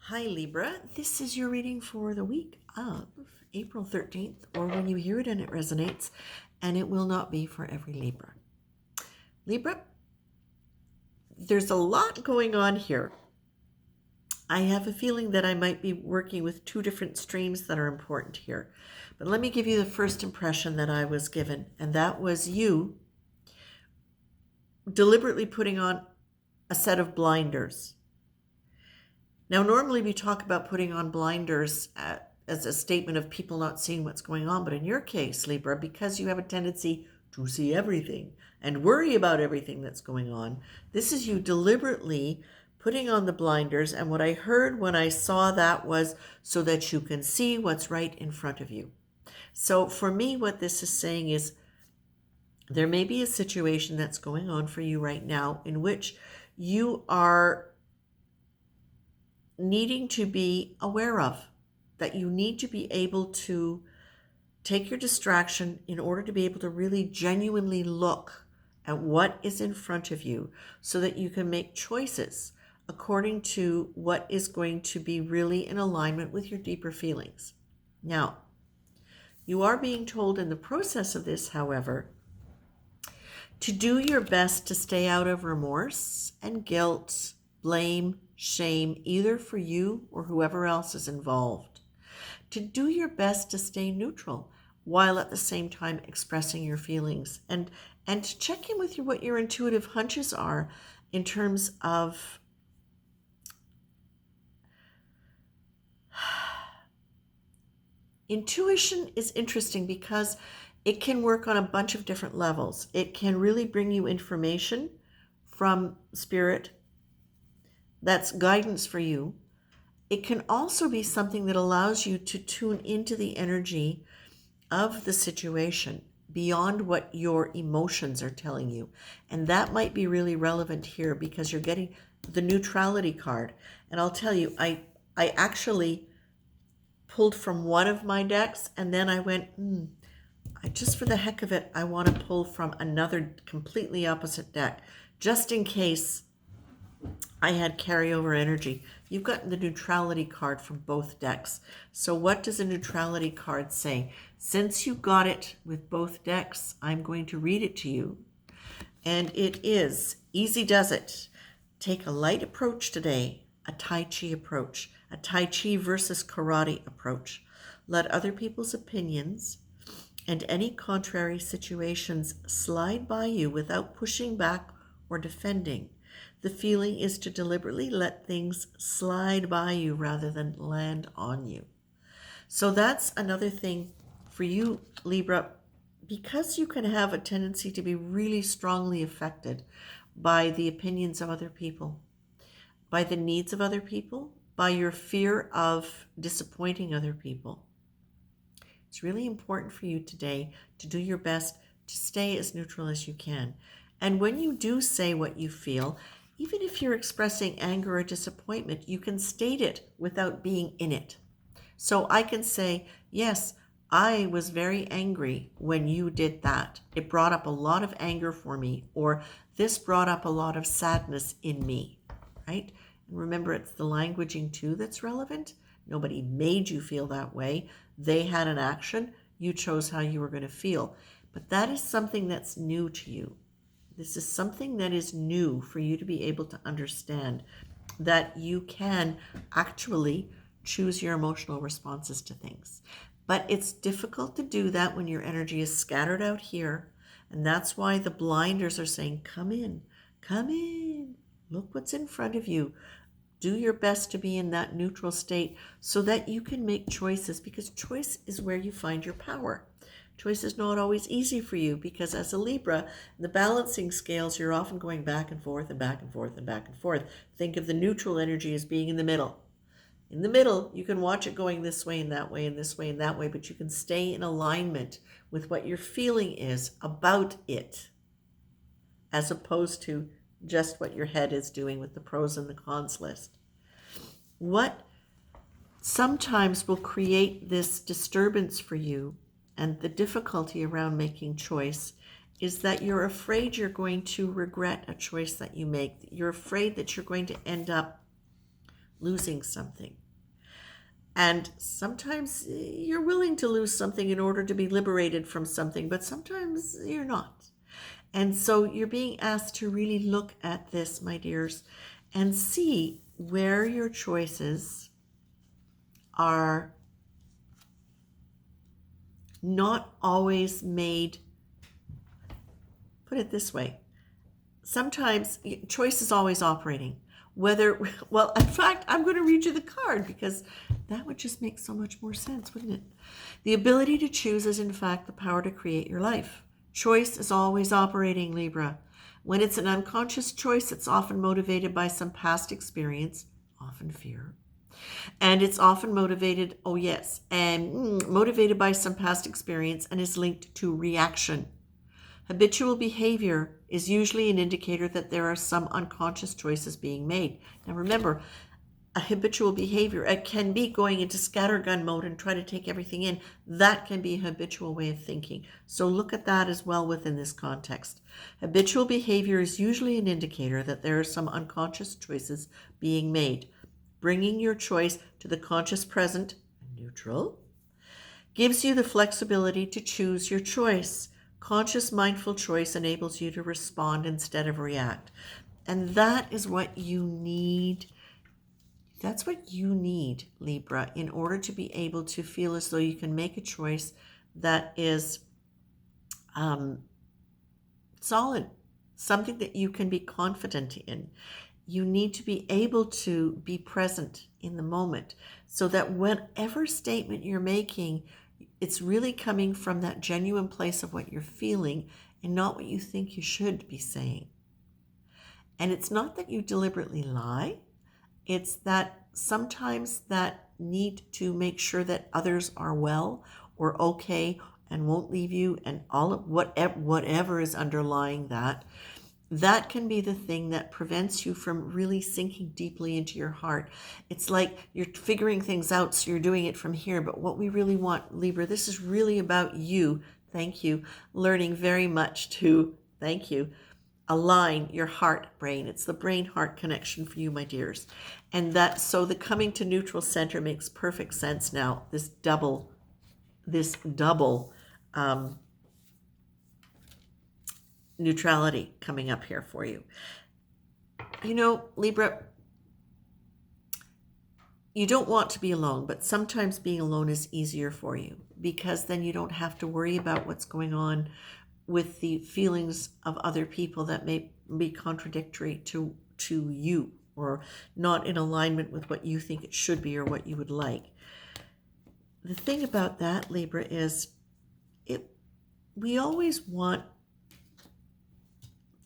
Hi Libra, this is your reading for the week of April 13th, or when you hear it and it resonates, and it will not be for every Libra. Libra, there's a lot going on here. I have a feeling that I might be working with two different streams that are important here. But let me give you the first impression that I was given, and that was you deliberately putting on a set of blinders. Now, normally we talk about putting on blinders as a statement of people not seeing what's going on. But in your case, Libra, because you have a tendency to see everything and worry about everything that's going on, this is you deliberately putting on the blinders. And what I heard when I saw that was so that you can see what's right in front of you. So for me, what this is saying is there may be a situation that's going on for you right now in which you are needing to be aware of, that you need to be able to take your distraction in order to be able to really genuinely look at what is in front of you so that you can make choices according to what is going to be really in alignment with your deeper feelings. Now, you are being told in the process of this, however, to do your best to stay out of remorse and guilt, blame, shame, either for you or whoever else is involved. To do your best to stay neutral while at the same time expressing your feelings, and to check in with what your intuitive hunches are in terms of intuition is interesting because it can work on a bunch of different levels. It can really bring you information from spirit that's guidance for you. It can also be something that allows you to tune into the energy of the situation beyond what your emotions are telling you. And that might be really relevant here because you're getting the neutrality card. And I'll tell you, I actually pulled from one of my decks and then I went, just for the heck of it, I want to pull from another completely opposite deck, just in case I had carryover energy. You've got the neutrality card from both decks. So what does a neutrality card say? Since you got it with both decks, I'm going to read it to you. And it is, easy does it. Take a light approach today, a Tai Chi approach, a Tai Chi versus karate approach. Let other people's opinions and any contrary situations slide by you without pushing back or defending. The feeling is to deliberately let things slide by you rather than land on you. So that's another thing for you, Libra, because you can have a tendency to be really strongly affected by the opinions of other people, by the needs of other people, by your fear of disappointing other people. It's really important for you today to do your best to stay as neutral as you can. And when you do say what you feel, even if you're expressing anger or disappointment, you can state it without being in it. So I can say, yes, I was very angry when you did that. It brought up a lot of anger for me, or this brought up a lot of sadness in me, right? And remember, it's the languaging too that's relevant. Nobody made you feel that way. They had an action. You chose how you were going to feel. But that is something that's new to you. This is something that is new for you to be able to understand, that you can actually choose your emotional responses to things. But it's difficult to do that when your energy is scattered out here. And that's why the blinders are saying, come in, look what's in front of you. Do your best to be in that neutral state so that you can make choices, because choice is where you find your power. Choice is not always easy for you because as a Libra, the balancing scales, you're often going back and forth and back and forth and back and forth. Think of the neutral energy as being in the middle. In the middle, you can watch it going this way and that way and this way and that way, but you can stay in alignment with what your feeling is about it, as opposed to just what your head is doing with the pros and the cons list. What sometimes will create this disturbance for you and the difficulty around making choice is that you're afraid you're going to regret a choice that you make. You're afraid that you're going to end up losing something. And sometimes you're willing to lose something in order to be liberated from something, but sometimes you're not. And so you're being asked to really look at this, my dears, and see where your choices are not always made. Put it this way. Sometimes choice is always operating. Whether, well, in fact, I'm going to read you the card because that would just make so much more sense, wouldn't it? The ability to choose is, in fact, the power to create your life. Choice is always operating, Libra. When it's an unconscious choice, it's often motivated by some past experience, often fear. And it's often motivated, oh yes, and motivated by some past experience and is linked to reaction. Habitual behavior is usually an indicator that there are some unconscious choices being made. Now remember, a habitual behavior, it can be going into scattergun mode and try to take everything in. That can be a habitual way of thinking. So look at that as well within this context. Habitual behavior is usually an indicator that there are some unconscious choices being made. Bringing your choice to the conscious present, neutral, gives you the flexibility to choose your choice. Conscious mindful choice enables you to respond instead of react. And that is what you need. That's what you need, Libra, in order to be able to feel as though you can make a choice that is solid, something that you can be confident in. You need to be able to be present in the moment so that whatever statement you're making, it's really coming from that genuine place of what you're feeling and not what you think you should be saying. And it's not that you deliberately lie, it's that sometimes that need to make sure that others are well or okay and won't leave you and all of whatever is underlying that. That can be the thing that prevents you from really sinking deeply into your heart. It's like you're figuring things out, so you're doing it from here. But what we really want, Libra, this is really about you. Thank you. Learning very much to, thank you, align your heart brain. It's the brain heart connection for you, my dears. And that, so the coming to neutral center makes perfect sense now. This double neutrality coming up here for you. You know, Libra, you don't want to be alone, but sometimes being alone is easier for you because then you don't have to worry about what's going on with the feelings of other people that may be contradictory to you or not in alignment with what you think it should be or what you would like. The thing about that, Libra, is we always want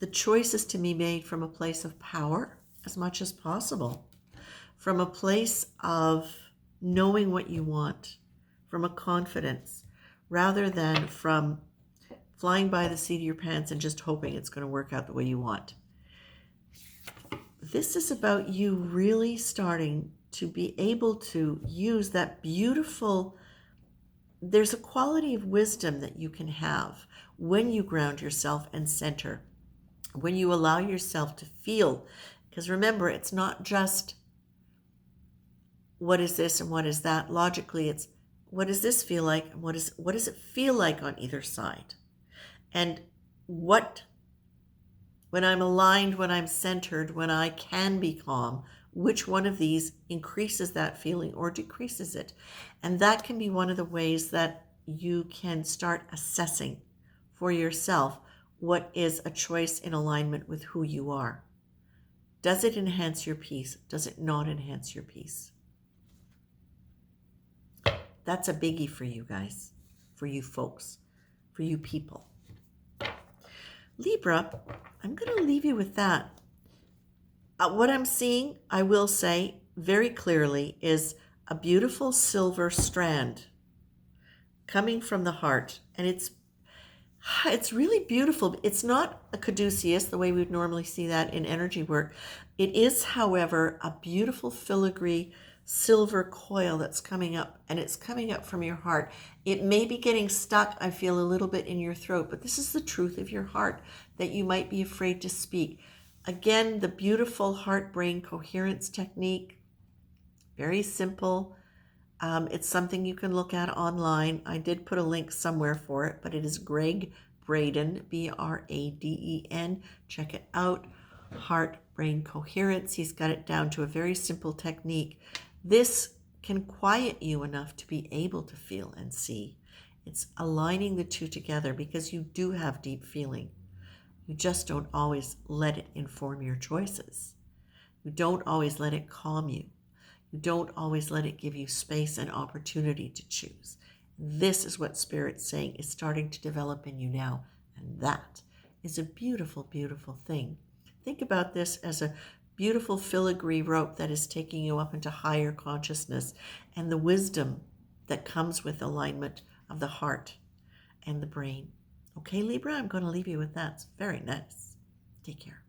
the choices to be made from a place of power as much as possible, from a place of knowing what you want, from a confidence, rather than from flying by the seat of your pants and just hoping it's going to work out the way you want. This is about you really starting to be able to use that beautiful, there's a quality of wisdom that you can have when you ground yourself and center, when you allow yourself to feel, because remember, it's not just what is this and what is that. Logically, it's what does this feel like and what does it feel like on either side? And when I'm aligned, when I'm centered, when I can be calm, which one of these increases that feeling or decreases it? And that can be one of the ways that you can start assessing for yourself what is a choice in alignment with who you are. Does it enhance your peace? Does it not enhance your peace? That's a biggie for you guys, for you folks, for you people. Libra, I'm going to leave you with that. What I'm seeing, I will say very clearly, is a beautiful silver strand coming from the heart. And it's really beautiful. It's not a caduceus, the way we would normally see that in energy work. It is, however, a beautiful filigree silver coil that's coming up, and it's coming up from your heart. It may be getting stuck, I feel, a little bit in your throat, but this is the truth of your heart that you might be afraid to speak. Again, the beautiful heart-brain coherence technique, Very simple. It's something you can look at online. I did put a link somewhere for it, but it is Greg Braden, Braden. Check it out. Heart brain coherence. He's got it down to a very simple technique. This can quiet you enough to be able to feel and see. It's aligning the two together because you do have deep feeling. You just don't always let it inform your choices. You don't always let it calm you. You don't always let it give you space and opportunity to choose. This is what Spirit's saying is starting to develop in you now. And that is a beautiful, beautiful thing. Think about this as a beautiful filigree rope that is taking you up into higher consciousness and the wisdom that comes with alignment of the heart and the brain. Okay, Libra, I'm going to leave you with that. It's very nice. Take care.